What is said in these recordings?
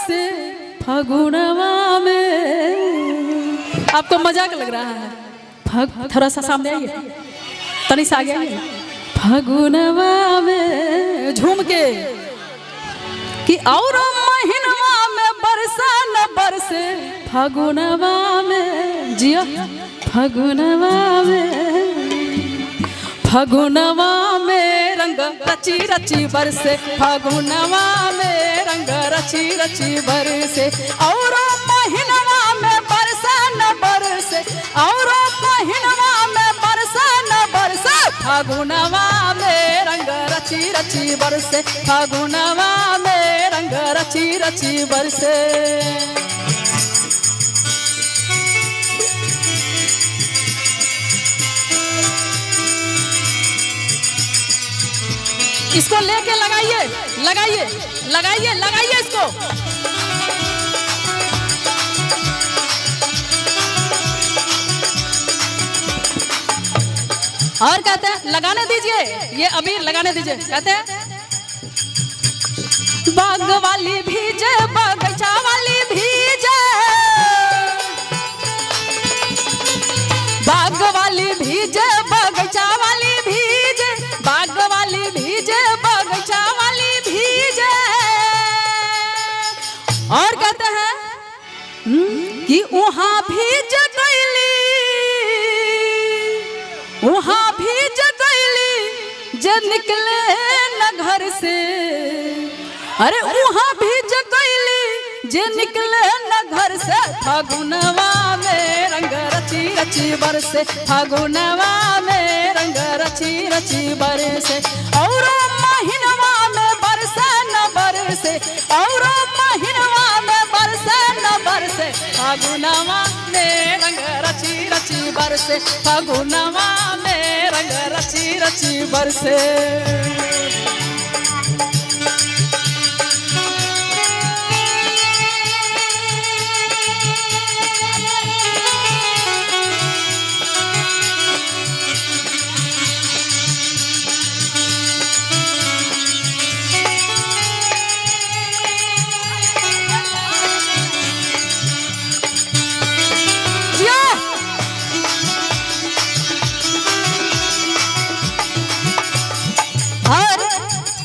बरसे फागुनवा में। आपको मजाक लग रहा है? थोड़ा सा सामने आइए, तनी सा आगे आइए। फागुनवा में झूम के कि और महीनवा में बरसा न बरसे फागुनवा में। जिया फागुनवा में, फागुनवा में रंग रची रची बरसे फागुनवा में रंग रची रची बरसे। और महीनवा में बरसा न बरसे, और महीनवा में बरसा न बरसे फागुनवा में रंग रची रची बरसे फागुनवा में रंग रची रची बरसे। इसको लेके लगाइए लगाइए लगाइए लगाइए इसको। और कहते हैं लगाने दीजिए, ये अबीर लगाने दीजिए। कहते हैं बाग वाली भीजे बगीचा वाली भीजे, बाग वाली भीजे बगीचा वाली भीजे, बाग वाली भीजे बगीचा वाली भीजे। और कहते हैं कि वहां भीज गईली, वहां भीज गईली जे निकले न घर से। अरे वहां भीज गईली जे निकले न घर से फागुनवा में रंग रची रची बरसे फागुनवा में रंग रची रची बरसे। और महीनवा में बरसे न बरसे, और महीनवा में बरसे न बरसे फागुनवा में रंग रची रची बरसे फागुनवा में रंग रची रची बरसे।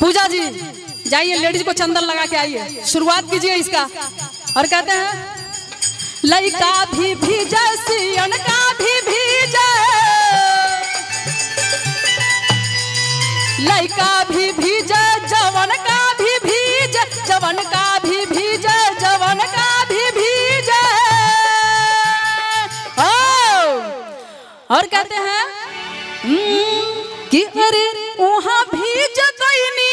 पूजा जी जाइए, लेडीज को चंदन लगा के आइए, शुरुआत कीजिए इसका। और कहते हैं लइका भी भीजे सियन का भी भीजे, लइका भी भीजे जवन का भी भीजे, जवन का भी भीजे, जवन का भी भीजे। और कहते हैं कि अरे वहां भीज गईनी,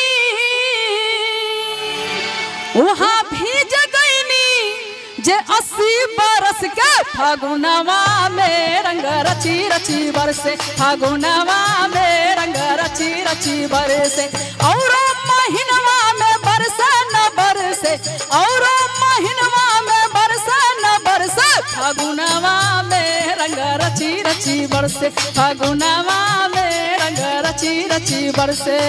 वहां भीज गईनी जे 80 बरस के फागुनवा में रंग रची रची बरसे फागुनवा में रंग रची रची बरसे। और महीनवा में बरसे न बरसे, और महीनवा में बरसे न बरसे फागुनवा में रंग रची रची बरसे फागुनवा में रंग रची रची बरसे।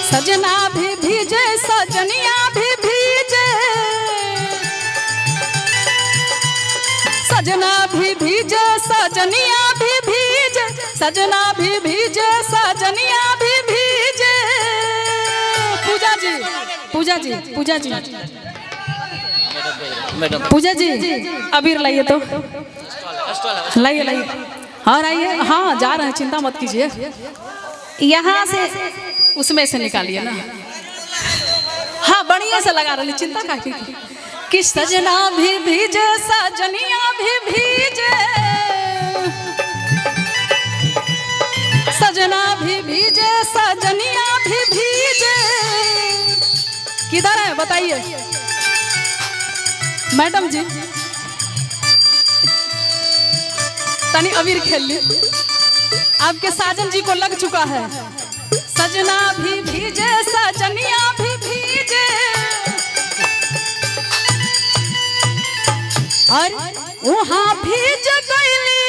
सजना भी भीजे सजनिया भी भीजे, सजना भी भीजे सजनिया भी भीजे, सजना भी भीजे सजनिया भी भीजे। पूजा जी पूजा जी पूजा जी पूजा जी अबीर लाइए तो लाइए लाइए। और आइए, हाँ जा रहे हैं, चिंता मत कीजिए। यहाँ से उसमें से निकालिए ना, हाँ बढ़िया से लगा रही, चिंता का कि सजना भी भीजे सजनिया भी भीजे। सजना भी भीजे सजनिया भी भीजे। किधर है बताइए मैडम जी, तनी अबीर खेल ली, आपके साजन जी को लग चुका है। सजना भी भीजे सजनिया भी भीजे, और वहाँ भीज गईली,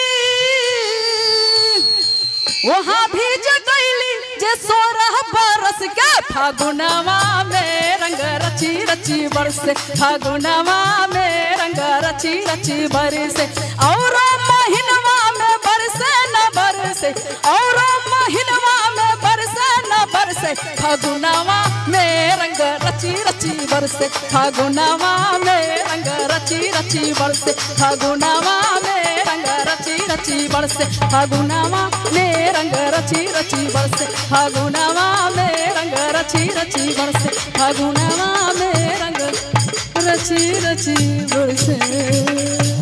वहाँ भीज गईली जे 16 बरस के। फागुनवा में रंग रची रची बरसे, फागुनवा में रंग रची रची बरसे। और महीनवा में बरसे न बरसे, और महीनवा में बरसे न बरसे। फागुनवा में रंग रची रची बरसे, फागुनवा में रंग रची रची बरसे। फागुनवा में रंग रची रची बरसे, फागुनवा में रंग रची रची बरसे। फागुनवा में रंग रची रची बरसे, फागुनवा में रंग रची रची बरसे।